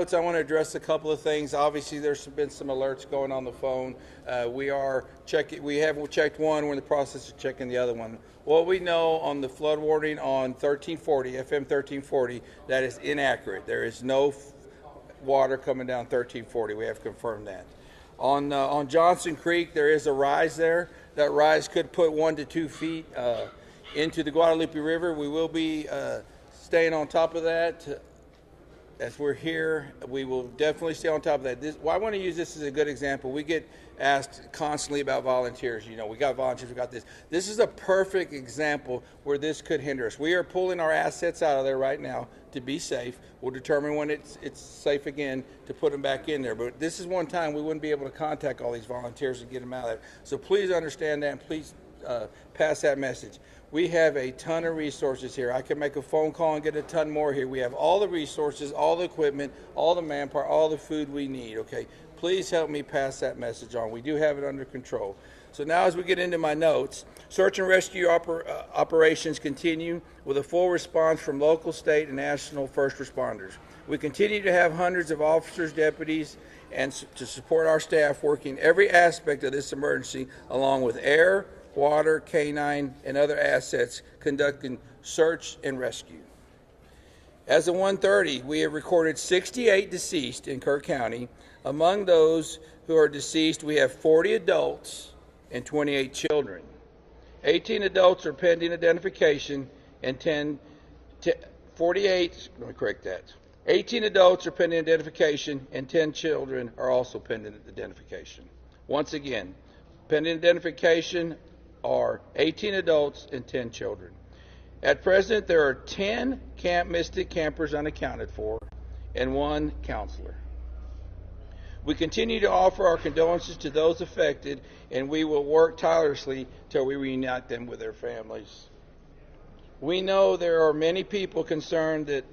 I want to address a couple of things. Obviously, there's been some alerts going on the phone. We are checking. We have checked one. We're in the process of checking the other one. What we know on the flood warning on 1340, FM 1340, that is inaccurate. There is no water coming down 1340. We have confirmed that. On Johnson Creek, there is a rise there. That rise could put 1 to 2 feet into the Guadalupe River. We will be staying on top of that. As we're here, we will definitely stay on top of that. I want to use this as a good example. We get asked constantly about volunteers. You know, we got volunteers, we got this. This is a perfect example where this could hinder us. We are pulling our assets out of there right now to be safe. We'll determine when it's safe again to put them back in there. But this is one time we wouldn't be able to contact all these volunteers and get them out of there. So please understand that and please pass that message. We have a ton of resources here. I can make a phone call and get a ton more here. We have all the resources, all the equipment, all the manpower, all the food we need, okay? Please help me pass that message on. We do have it under control. So now as we get into my notes, search and rescue operations continue with a full response from local, state, and national first responders. We continue to have hundreds of officers, deputies, and to support our staff working every aspect of this emergency along with air, water, canine, and other assets conducting search and rescue. As of 1:30, we have recorded 68 deceased in Kerr County. Among those who are deceased, we have 40 adults and 28 children. 18 adults are pending identification and 18 adults are pending identification and 10 children are also pending identification. Once again, pending identification are 18 adults and 10 children. At present, there are 10 Camp Mystic campers unaccounted for and 1 counselor. We continue to offer our condolences to those affected, and we will work tirelessly till we reunite them with their families. We know there are many people concerned that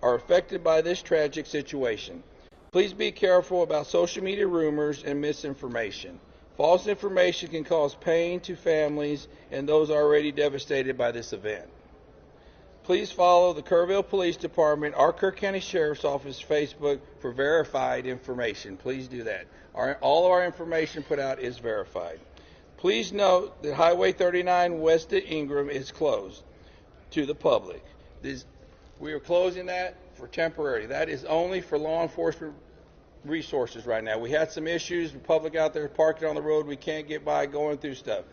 are affected by this tragic situation. Please be careful about social media rumors and misinformation. False information can cause pain to families and those already devastated by this event. Please follow the Kerrville Police Department, our Kerr County Sheriff's Office Facebook for verified information. Please do that. All of our information put out is verified. Please note that Highway 39 west of Ingram is closed to the public. We are closing that for temporary. That is only for law enforcement resources right now. We had some issues, the public out there parking on the road, we can't get by going through stuff.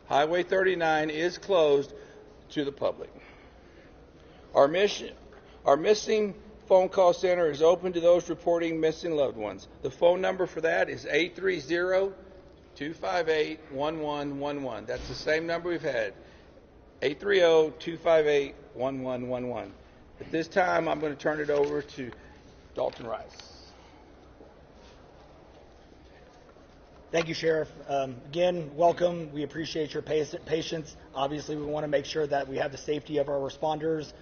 Highway 39 is closed to the public. Our missing phone call center is open to those reporting missing loved ones. The phone number for that is 830-258-1111. That's the same number we've had, 830-258-1111. At this time, I'm going to turn it over to Dalton Rice. Thank you, Sheriff. Again, welcome. We appreciate your patience. Obviously, we want to make sure that we have the safety of our responders,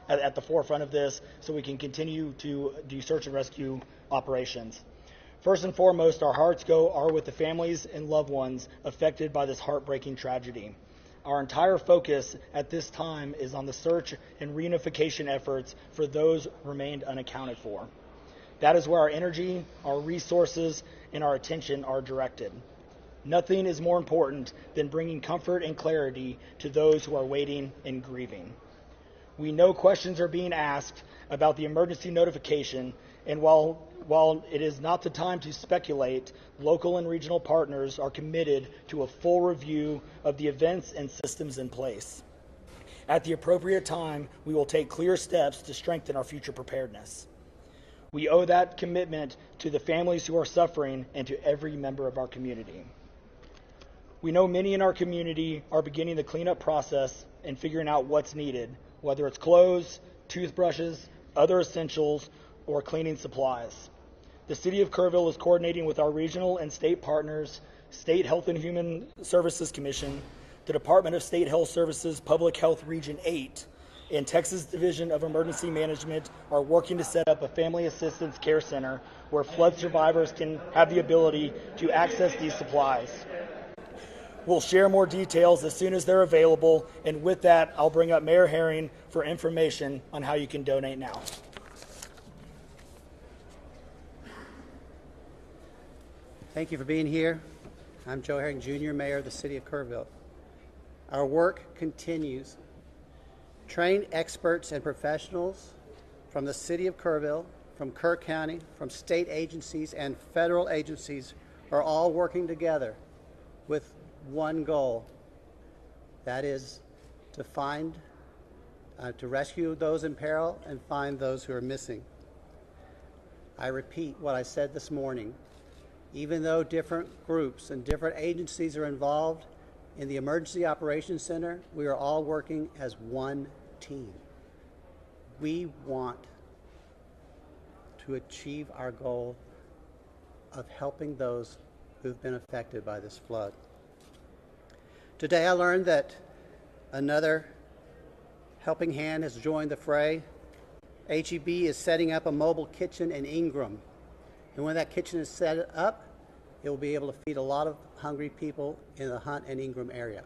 at the forefront of this, so we can continue to do search and rescue operations. First and foremost, our hearts are with the families and loved ones affected by this heartbreaking tragedy. Our entire focus at this time is on the search and reunification efforts for those remained unaccounted for. That is where our energy, our resources, and our attention are directed. Nothing is more important than bringing comfort and clarity to those who are waiting and grieving. We know questions are being asked about the emergency notification, and while it is not the time to speculate, local and regional partners are committed to a full review of the events and systems in place. At the appropriate time, we will take clear steps to strengthen our future preparedness. We owe that commitment to the families who are suffering and to every member of our community. We know many in our community are beginning the cleanup process and figuring out what's needed, whether it's clothes, toothbrushes, other essentials, or cleaning supplies. The City of Kerrville is coordinating with our regional and state partners, State Health and Human Services Commission, the Department of State Health Services Public Health Region 8, and Texas Division of Emergency Management are working to set up a family assistance care center where flood survivors can have the ability to access these supplies. We'll share more details as soon as they're available. And with that, I'll bring up Mayor Herring for information on how you can donate now. Thank you for being here. I'm Joe Herring, Jr., Mayor of the City of Kerrville. Our work continues. Trained experts and professionals from the City of Kerrville, from Kerr County, from state agencies and federal agencies are all working together with one goal. That is to to rescue those in peril and find those who are missing. I repeat what I said this morning. Even though different groups and different agencies are involved in the Emergency Operations Center, we are all working as one team. We want to achieve our goal of helping those who've been affected by this flood. Today I learned that another helping hand has joined the fray. HEB is setting up a mobile kitchen in Ingram. And when that kitchen is set up, it will be able to feed a lot of hungry people in the Hunt and Ingram area.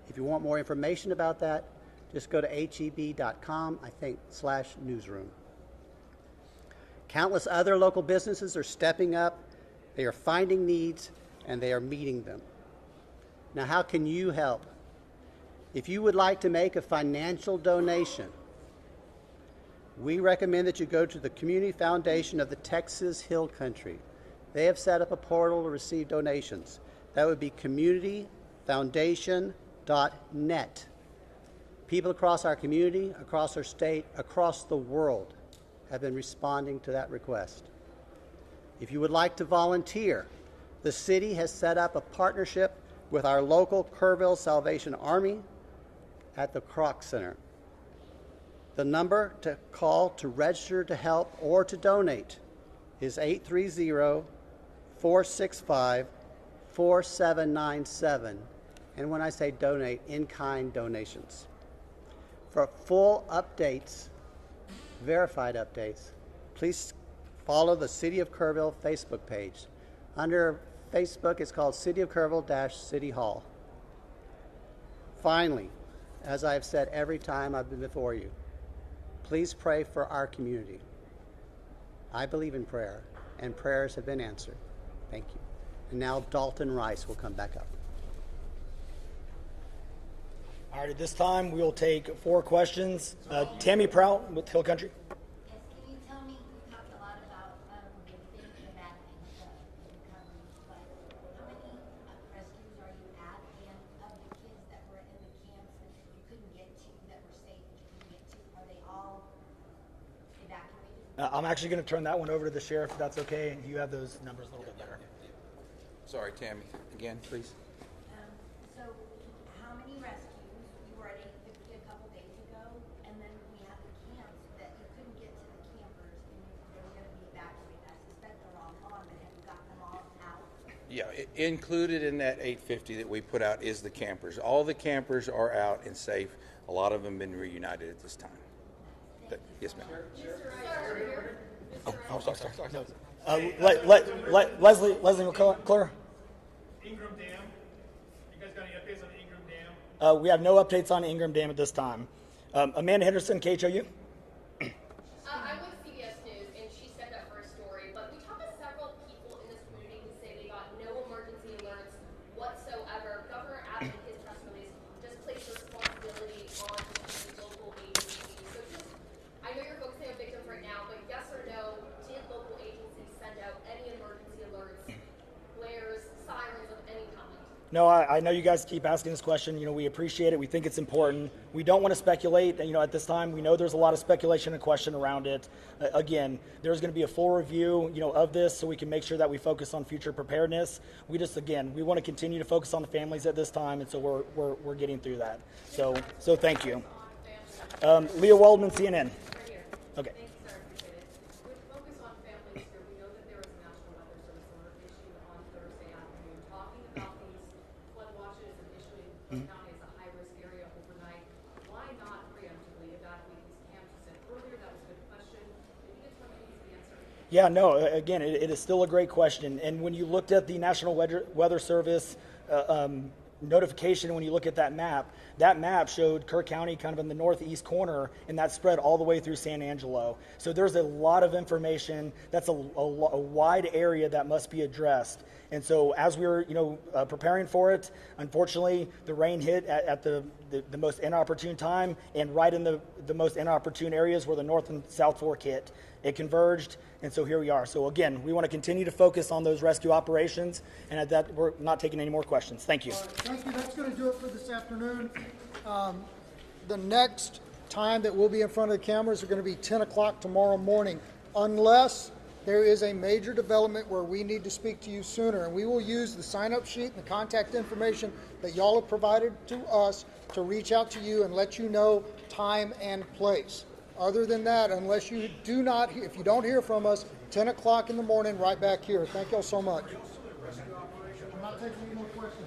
If you want more information about that, just go to heb.com, /newsroom. Countless other local businesses are stepping up. They are finding needs, and they are meeting them. Now, how can you help? If you would like to make a financial donation, we recommend that you go to the Community Foundation of the Texas Hill Country. They have set up a portal to receive donations. That would be communityfoundation.net. People across our community, across our state, across the world have been responding to that request. If you would like to volunteer, the city has set up a partnership with our local Kerrville Salvation Army at the Kroc Center. The number to call to register to help or to donate is 830-465-4797. And when I say donate, in-kind donations. For full updates, verified updates, please follow the City of Kerrville Facebook page. Under Facebook, it's called City of Kerrville-City Hall. Finally, as I've said every time I've been before you, please pray for our community. I believe in prayer, and prayers have been answered. Thank you. And now Dalton Rice will come back up. All right, at this time, we will take 4 questions. Tammy Prout with Hill Country. Yes, can you tell me, you talked a lot about the good and the bad things of recovery, but how many rescues are you at, and of the kids that were in the camps that you couldn't get to, that were safe that you couldn't get to, are they all evacuated? I'm actually going to turn that one over to the sheriff, if that's okay, and you have those numbers a little bit better. Sorry, Tammy. Again, please. So how many rescues? You were at 850 a couple days ago, and then we have the camps that you couldn't get to the campers, and they were going to be evacuated. I suspect they're all gone, but have you gotten them all out? Yeah, included in that 850 that we put out is the campers. All the campers are out and safe. A lot of them have been reunited at this time. Yes, ma'am. Oh, sorry. Leslie McClure. Ingram Dam. You guys got any updates on the Ingram Dam? We have no updates on Ingram Dam at this time. Amanda Henderson, KHOU. I'm with CBS News, and she said that for a story, but we talked to several people in this community who say they got no emergency alerts whatsoever. Governor Abbott, in his press release, just placed the responsibility on the local agencies. So just, I know you're focusing on victims right now, but yes or no, did local agencies send out any emergency alerts, flares, sirens of any kind? No, I know you guys keep asking this question. We appreciate it. We think it's important. We don't want to speculate. At this time, we know there's a lot of speculation and question around it. Again, there's going to be a full review, of this so we can make sure that we focus on future preparedness. We want to continue to focus on the families at this time, and so we're getting through that. So thank you. Leah Waldman, CNN. Okay. Thanks, sir. Appreciate it. With focus on families here, we know that there was a National Weather Service alert issued on Thursday afternoon talking about these flood watches and issuing Kerr County as a high-risk area overnight. Why not preemptively evacuate these camps? You said earlier that was a good question. Did you get to the answer? Yeah, no, again, it is still a great question. And when you looked at the National Weather Service notification when you look at that map showed Kerr County kind of in the northeast corner, and that spread all the way through San Angelo. So there's a lot of information. That's a wide area that must be addressed. And so as we were, preparing for it, unfortunately, the rain hit at the most inopportune time, and right in the most inopportune areas where the North and South Fork hit. It converged, and so here we are. So again, we want to continue to focus on those rescue operations, and at that, we're not taking any more questions. Thank you. Thank you. That's going to do it for this afternoon. The next time that we'll be in front of the cameras are going to be 10 o'clock tomorrow morning, unless there is a major development where we need to speak to you sooner. And we will use the sign-up sheet and the contact information that y'all have provided to us to reach out to you and let you know time and place. Other than that, if you don't hear from us, 10 o'clock in the morning, right back here. Thank y'all so much. I'm not taking any more questions.